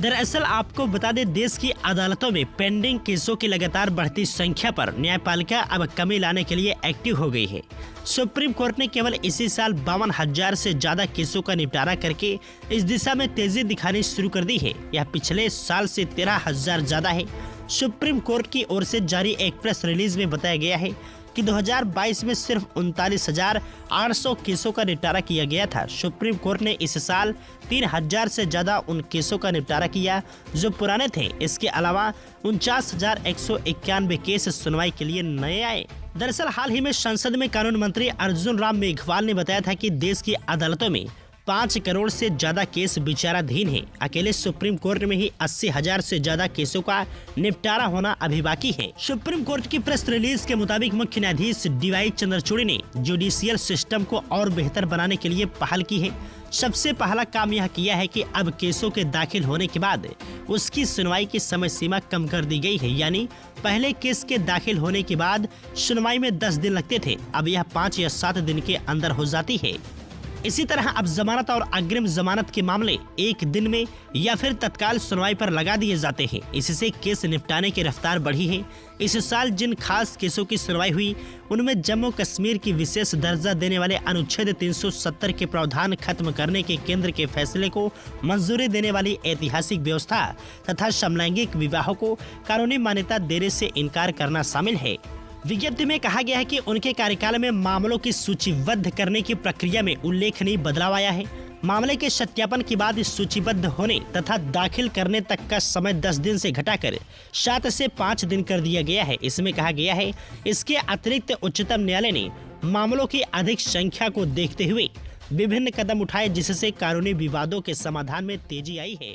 दरअसल आपको बता दें, देश की अदालतों में पेंडिंग केसों की लगातार बढ़ती संख्या पर न्यायपालिका अब कमी लाने के लिए एक्टिव हो गई है। सुप्रीम कोर्ट ने केवल इसी साल 52,000 से ज्यादा केसों का निपटारा करके इस दिशा में तेजी दिखानी शुरू कर दी है। यह पिछले साल से 13,000 ज्यादा है। सुप्रीम कोर्ट की ओर से जारी एक प्रेस रिलीज में बताया गया है कि 2022 में सिर्फ 39,800 केसों का निपटारा किया गया था। सुप्रीम कोर्ट ने इस साल 3,000 से ज्यादा उन केसों का निपटारा किया जो पुराने थे। इसके अलावा 49,191 केस सुनवाई के लिए नए आए। दरअसल हाल ही में संसद में कानून मंत्री अर्जुन राम मेघवाल ने बताया था कि देश की अदालतों में 5 करोड़ से ज्यादा केस विचाराधीन हैं। अकेले सुप्रीम कोर्ट में ही 80,000 से ज्यादा केसों का निपटारा होना अभी बाकी है। सुप्रीम कोर्ट की प्रेस रिलीज के मुताबिक मुख्य न्यायाधीश DY चंद्रचूड़ ने जुडिशियल सिस्टम को और बेहतर बनाने के लिए पहल की है। सबसे पहला काम यह किया है कि अब केसों के दाखिल होने के बाद उसकी सुनवाई की समय सीमा कम कर दी गई है। यानी पहले केस के दाखिल होने के बाद सुनवाई में 10 दिन लगते थे, अब यह 5 या 7 दिन के अंदर हो जाती है। इसी तरह अब जमानत और अग्रिम जमानत के मामले 1 दिन में या फिर तत्काल सुनवाई पर लगा दिए जाते हैं। इससे केस निपटाने की रफ्तार बढ़ी है। इस साल जिन खास केसों की सुनवाई हुई उनमें जम्मू कश्मीर की विशेष दर्जा देने वाले अनुच्छेद 370 के प्रावधान खत्म करने के केंद्र के फैसले को मंजूरी देने वाली ऐतिहासिक व्यवस्था तथा समलैंगिक विवाहों को कानूनी मान्यता देने से इनकार करना शामिल है। विज्ञप्ति में कहा गया है कि उनके कार्यकाल में मामलों की सूचीबद्ध करने की प्रक्रिया में उल्लेखनीय बदलाव आया है। मामले के सत्यापन के बाद सूचीबद्ध होने तथा दाखिल करने तक का समय 10 दिन से घटाकर 7 से 5 दिन कर दिया गया है। इसमें कहा गया है इसके अतिरिक्त उच्चतम न्यायालय ने मामलों की अधिक संख्या को देखते हुए विभिन्न कदम उठाए जिससे कानूनी विवादों के समाधान में तेजी आई है।